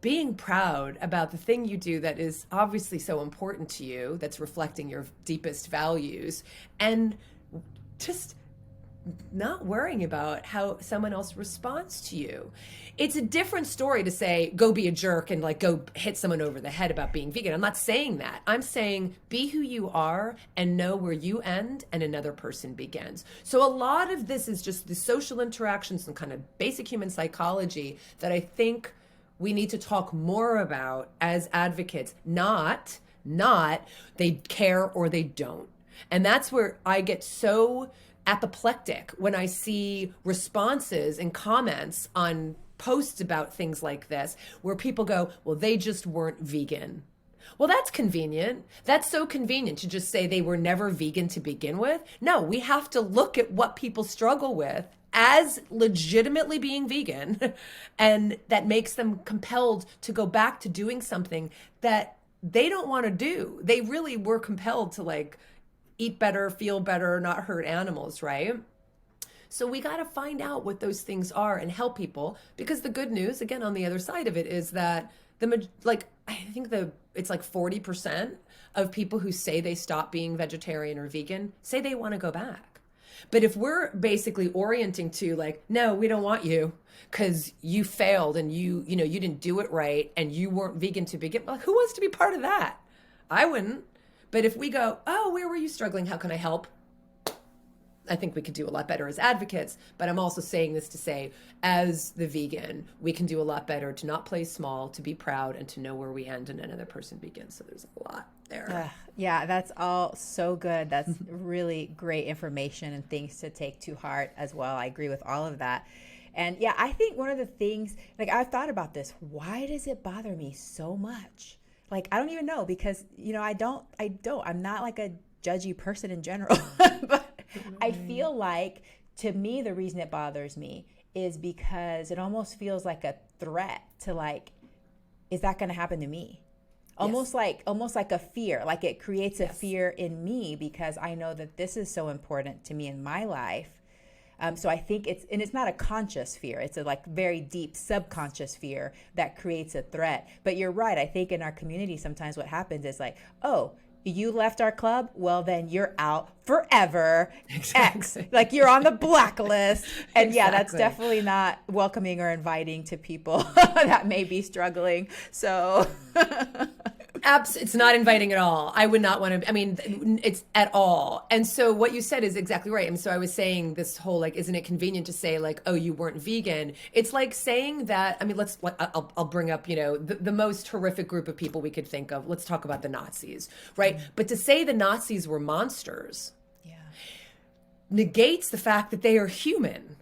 being proud about the thing you do that is obviously so important to you, that's reflecting your deepest values, and just not worrying about how someone else responds to you. It's a different story to say, go be a jerk and like go hit someone over the head about being vegan. I'm not saying that. I'm saying be who you are and know where you end and another person begins. So a lot of this is just the social interactions and kind of basic human psychology that I think we need to talk more about as advocates, not they care or they don't. And that's where I get so apoplectic when I see responses and comments on posts about things like this, where people go, well, they just weren't vegan. Well, that's convenient. That's so convenient to just say they were never vegan to begin with. No, we have to look at what people struggle with as legitimately being vegan, and that makes them compelled to go back to doing something that they don't want to do. They really were compelled to like eat better, feel better, not hurt animals, right? So we got to find out what those things are and help people, because the good news, again, on the other side of it, is that I think it's like 40% of people who say they stop being vegetarian or vegan say they want to go back. But if we're basically orienting to like, no, we don't want you because you failed and you didn't do it right and you weren't vegan to begin, well, who wants to be part of that? I wouldn't. But if we go, oh, where were you struggling? How can I help? I think we could do a lot better as advocates, but I'm also saying this to say, as the vegan, we can do a lot better to not play small, to be proud, and to know where we end and another person begins. So there's a lot there. Yeah, that's all so good. That's really great information and things to take to heart as well. I agree with all of that. And yeah, I think one of the things, like I've thought about this, why does it bother me so much? Like, I don't even know, because, I'm not like a judgy person in general, but I feel like, to me, the reason it bothers me is because it almost feels like a threat to like, is that going to happen to me? Almost like a fear, like it creates a fear in me because I know that this is so important to me in my life. So I think it's not a conscious fear. It's a like very deep subconscious fear that creates a threat. But you're right. I think in our community, sometimes what happens is like, oh, you left our club? Well, then you're out forever. Exactly. X. Like you're on the blacklist. And yeah, that's definitely not welcoming or inviting to people that may be struggling. So It's not inviting at all. I would not want to, it's at all. And so what you said is exactly right. And so I was saying this whole, like, isn't it convenient to say like, oh, you weren't vegan? It's like saying that, I'll bring up, the most horrific group of people we could think of. Let's talk about the Nazis, right? Mm-hmm. But to say the Nazis were monsters negates the fact that they are human.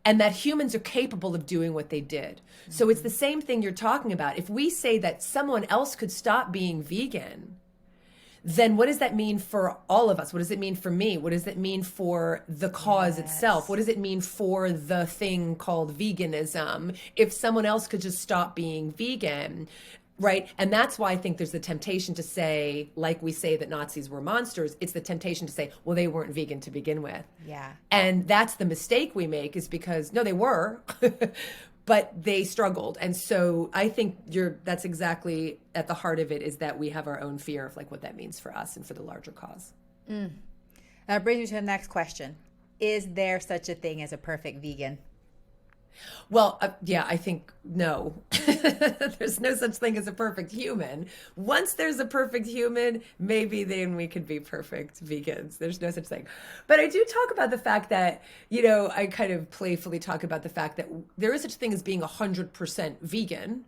And that humans are capable of doing what they did. Mm-hmm. So it's the same thing you're talking about. If we say that someone else could stop being vegan, then what does that mean for all of us? What does it mean for me? What does it mean for the cause itself? What does it mean for the thing called veganism? If someone else could just stop being vegan, right? And that's why I think there's the temptation to say, like we say that Nazis were monsters, it's the temptation to say, well, they weren't vegan to begin with. Yeah. And that's the mistake we make, is because, no, they were, but they struggled. And so I think that's exactly at the heart of it, is that we have our own fear of like what that means for us and for the larger cause. That brings me to the next question. Is there such a thing as a perfect vegan? Well, I think no. There's no such thing as a perfect human. Once there's a perfect human, maybe then we could be perfect vegans. There's no such thing. But I do talk about the fact that, I kind of playfully talk about the fact that there is such a thing as being 100% vegan.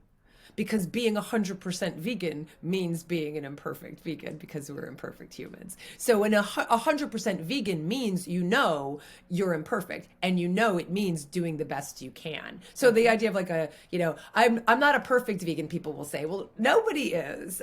Because being 100% vegan means being an imperfect vegan, because we're imperfect humans. So when 100% vegan means you're imperfect, and it means doing the best you can. So the idea of like I'm not a perfect vegan, people will say, well, nobody is.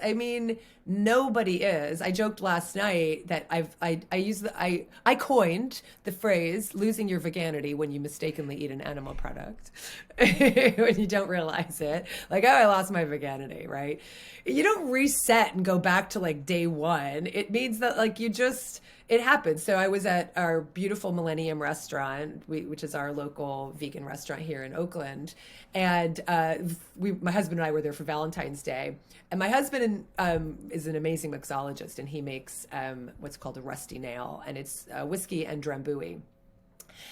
Nobody is. I joked last night that I coined the phrase losing your veganity when you mistakenly eat an animal product. When you don't realize it. Like, oh, I lost my veganity, right? You don't reset and go back to like day one. It means that like it happens. So I was at our beautiful Millennium restaurant, which is our local vegan restaurant here in Oakland. And my husband and I were there for Valentine's Day. And my husband is an amazing mixologist, and he makes what's called a rusty nail, and it's whiskey and drambuie.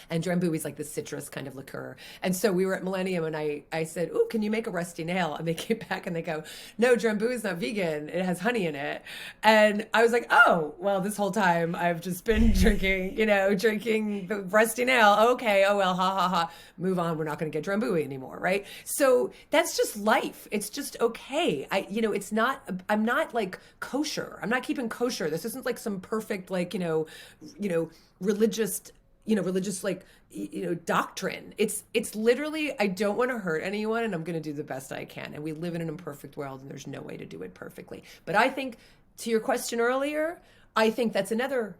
And drambuie is like the citrus kind of liqueur. And so we were at Millennium, and I said, "Ooh, can you make a rusty nail?" And they came back and they go, "No, drambuie is not vegan. It has honey in it." And I was like, "Oh, well, this whole time I've just been drinking the rusty nail. Okay, oh well, ha ha ha. Move on. We're not going to get drambuie anymore, right?" So that's just life. It's just okay. It's not. I'm not like kosher. I'm not keeping kosher. This isn't like some perfect religious doctrine. It's literally, I don't want to hurt anyone, and I'm going to do the best I can. And we live in an imperfect world, and there's no way to do it perfectly. But I think, to your question earlier, I think that's another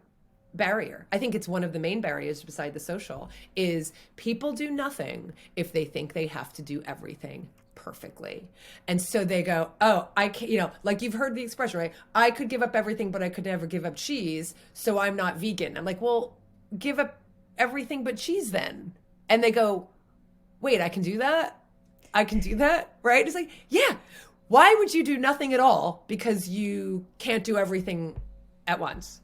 barrier. I think it's one of the main barriers beside the social, is people do nothing if they think they have to do everything perfectly. And so they go, oh, I can't, like you've heard the expression, right? I could give up everything, but I could never give up cheese, so I'm not vegan. I'm like, well, give up everything but cheese then. And they go, wait, I can do that? I can do that, right? It's like, yeah. Why would you do nothing at all? Because you can't do everything at once.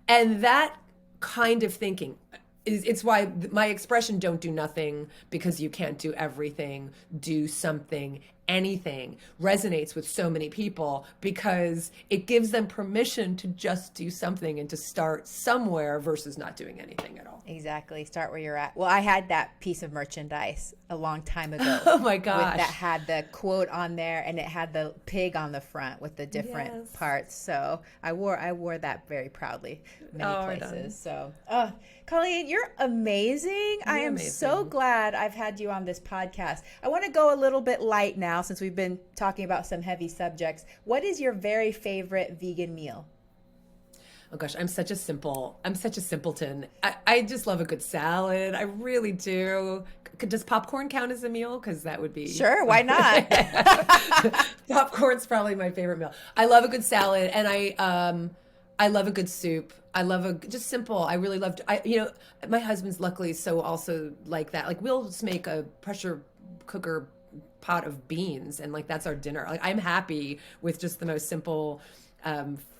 And that kind of thinking it's why my expression, don't do nothing because you can't do everything, do something, anything, resonates with so many people because it gives them permission to just do something and to start somewhere versus not doing anything at all. Exactly. Start where you're at. Well, I had that piece of merchandise a long time ago. Oh my gosh. That had the quote on there, and it had the pig on the front with the different parts. So I wore that very proudly many places. So, Colleen, you're amazing. I am so glad I've had you on this podcast. I want to go a little bit light now since we've been talking about some heavy subjects. What is your very favorite vegan meal? Oh gosh, I'm such a simpleton. I just love a good salad. I really do. Does popcorn count as a meal? Because that would be... Sure, why not? Popcorn's probably my favorite meal. I love a good salad, and I love a good soup. I love just simple. I really love, my husband's luckily so also like that. Like we'll just make a pressure cooker pot of beans, and like that's our dinner. Like I'm happy with just the most simple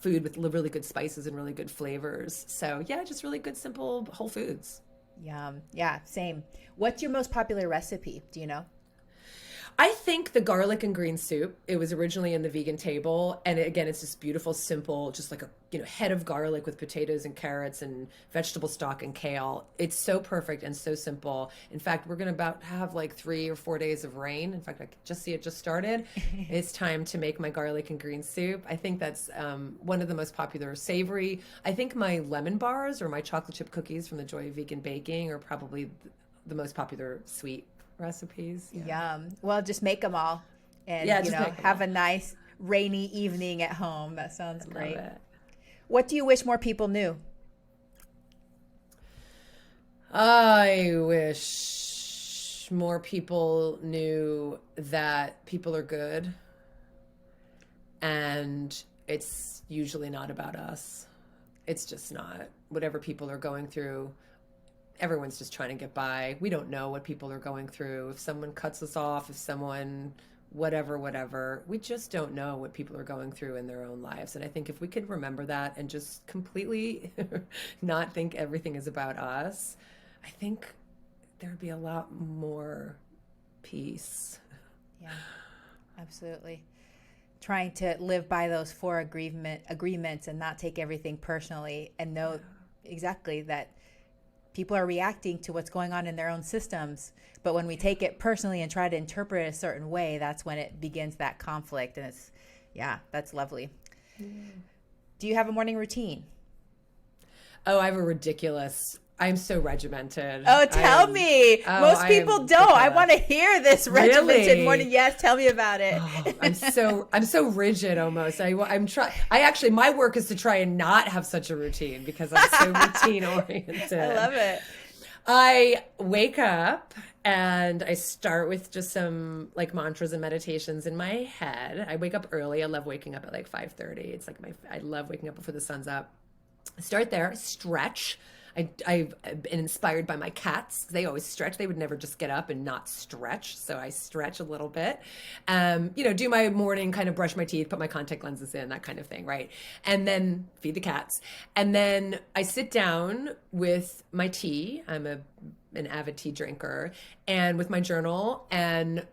food with really good spices and really good flavors. So yeah, just really good, simple whole foods. Yum. Yeah, same. What's your most popular recipe? Do you know? I think the garlic and green soup, it was originally in the vegan table. And again, it's just beautiful, simple, just like a head of garlic with potatoes and carrots and vegetable stock and kale. It's so perfect and so simple. In fact, we're going to about have like 3 or 4 days of rain. In fact, I could just see it just started. It's time to make my garlic and green soup. I think that's one of the most popular savory. I think my lemon bars or my chocolate chip cookies from the Joy of Vegan Baking are probably the most popular sweet recipes. Yeah. Yum. Well, just make them all and have a nice rainy evening at home. That sounds great. What do you wish more people knew? I wish more people knew that people are good and it's usually not about us. It's just not. Whatever people are going through, everyone's just trying to get by. We don't know what people are going through. If someone cuts us off, if someone, whatever, we just don't know what people are going through in their own lives. And I think if we could remember that and just completely not think everything is about us, I think there'd be a lot more peace. Yeah, absolutely. Trying to live by those 4 agreements and not take everything personally and know exactly that people are reacting to what's going on in their own systems. But when we take it personally and try to interpret it a certain way, that's when it begins that conflict. And that's lovely. Do you have a morning routine? Oh, I have a ridiculous... I'm so regimented. Oh, tell me. Most people don't. I want to hear this regimented morning. Yes, tell me about it. Oh, I'm so rigid almost. Actually, my work is to try and not have such a routine because I'm so routine oriented. I love it. I wake up and I start with just some like mantras and meditations in my head. I wake up early. I love waking up at like 5:30. It's like I love waking up before the sun's up. I start there, stretch. I've been inspired by my cats. They always stretch. They would never just get up and not stretch. So I stretch a little bit, do my morning, kind of brush my teeth, put my contact lenses in, that kind of thing, right? And then feed the cats. And then I sit down with my tea. I'm an avid tea drinker, and with my journal and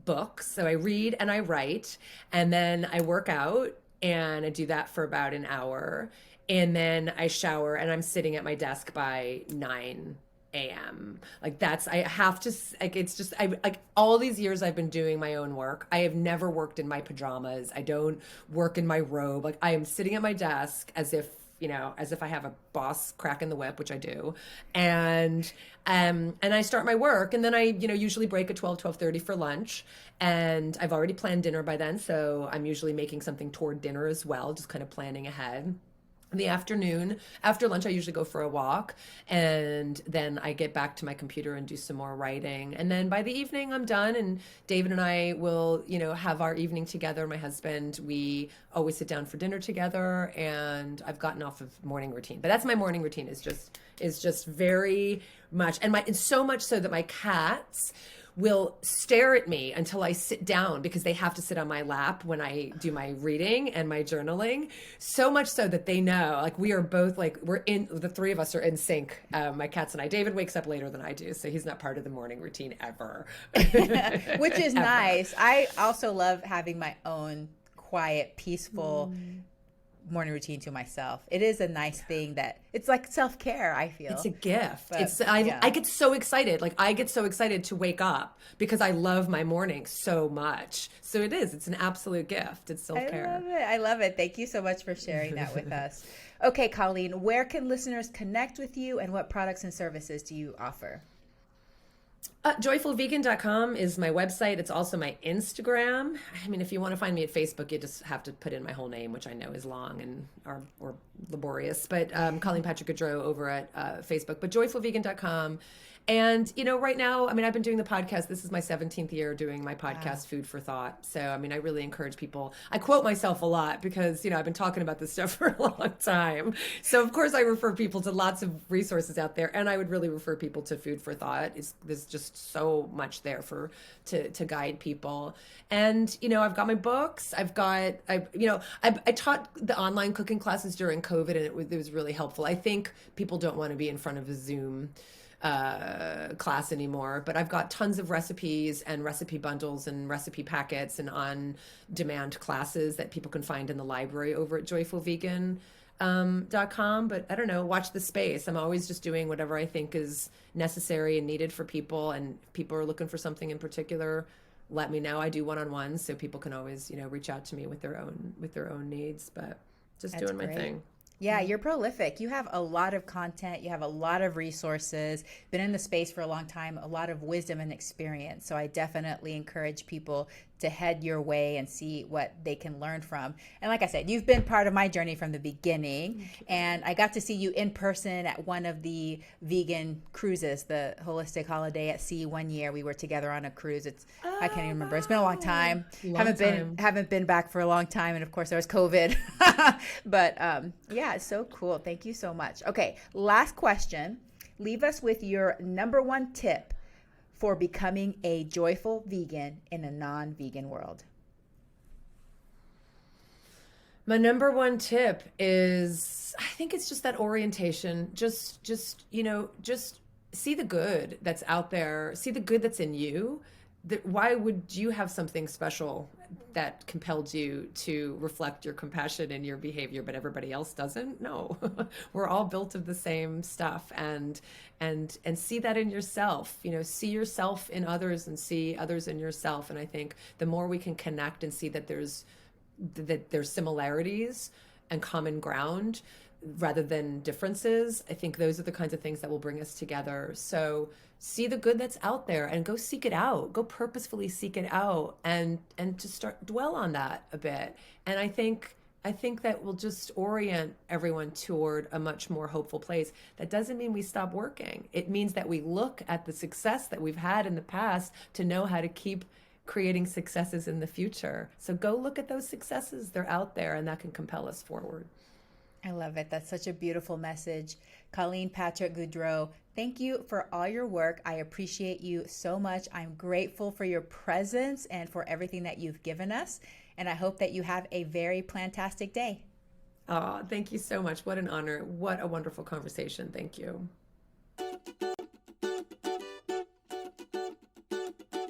books. So I read and I write, and then I work out, and I do that for about an hour. And then I shower and I'm sitting at my desk by 9 a.m. Like I have to, like, it's just, like all these years I've been doing my own work. I have never worked in my pajamas. I don't work in my robe. Like I am sitting at my desk as if I have a boss cracking the whip, which I do. And I start my work, and then I, usually break at 12:30 for lunch. And I've already planned dinner by then. So I'm usually making something toward dinner as well, just kind of planning ahead. In the afternoon, after lunch, I usually go for a walk, and then I get back to my computer and do some more writing. And then by the evening, I'm done, and David and I will, have our evening together. My husband, we always sit down for dinner together, and I've gotten off of morning routine. But that's my morning routine is just very much, and so much so that my cats will stare at me until I sit down because they have to sit on my lap when I do my reading and my journaling. So much so that they know, like, we are both the three of us are in sync. My cats and I. David wakes up later than I do, so he's not part of the morning routine ever. Which is nice. I also love having my own quiet, peaceful morning routine to myself. It is a nice thing that it's like self-care, I feel. It's a gift. But, I get so excited. Like, I get so excited to wake up because I love my morning so much. So it's an absolute gift. It's self-care. I love it. Thank you so much for sharing that with us. Okay, Colleen, where can listeners connect with you, and what products and services do you offer? Joyfulvegan.com is my website. It's also my Instagram. I mean, if you want to find me at Facebook, you just have to put in my whole name, which I know is long and or laborious. But Colleen Patrick-Goudreau over at Facebook. But joyfulvegan.com. And, right now, I mean, I've been doing the podcast. This is my 17th year doing my podcast, Food for Thought. So, I mean, I really encourage people. I quote myself a lot because, I've been talking about this stuff for a long time. So, of course, I refer people to lots of resources out there. And I would really refer people to Food for Thought. There's just so much there to guide people. And, I've got my books. I taught the online cooking classes during COVID, and it was really helpful. I think people don't want to be in front of a Zoom class anymore, but I've got tons of recipes and recipe bundles and recipe packets and on-demand classes that people can find in the library over at joyfulvegan.com. But I don't know, watch the space. I'm always just doing whatever I think is necessary and needed for people, and if people are looking for something in particular, let me know. I do one-on-ones, so people can always, reach out to me with their own needs, but just doing my thing. Yeah, you're prolific. You have a lot of content. You have a lot of resources, been in the space for a long time, a lot of wisdom and experience. So I definitely encourage people to head your way and see what they can learn from. And like I said, you've been part of my journey from the beginning. And I got to see you in person at one of the vegan cruises, the Holistic Holiday at Sea one year. We were together on a cruise. I can't even remember. It's been a long time. Haven't been back for a long time. And of course there was COVID. But yeah, it's so cool. Thank you so much. Okay, last question. Leave us with your number one tip for becoming a joyful vegan in a non-vegan world. My number one tip is, I think it's just that orientation. Just see the good that's out there. See the good that's in you. Why would you have something special that compelled you to reflect your compassion in your behavior, but everybody else doesn't? No, we're all built of the same stuff, and see that in yourself. See yourself in others and see others in yourself. And I think the more we can connect and see that there's similarities and common ground rather than differences, I think those are the kinds of things that will bring us together. So see the good that's out there and go seek it out. Go purposefully seek it out and to start dwell on that a bit. And I think that will just orient everyone toward a much more hopeful place. That doesn't mean we stop working. It means that we look at the success that we've had in the past to know how to keep creating successes in the future. So go look at those successes. They're out there, and that can compel us forward. I love it. That's such a beautiful message. Colleen Patrick-Goudreau, thank you for all your work. I appreciate you so much. I'm grateful for your presence and for everything that you've given us. And I hope that you have a very plantastic day. Oh, thank you so much. What an honor. What a wonderful conversation. Thank you.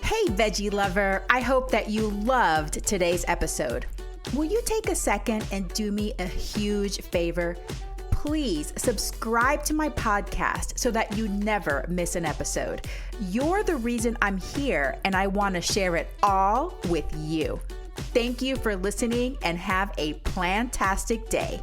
Hey, veggie lover. I hope that you loved today's episode. Will you take a second and do me a huge favor? Please subscribe to my podcast so that you never miss an episode. You're the reason I'm here, and I want to share it all with you. Thank you for listening, and have a plantastic day.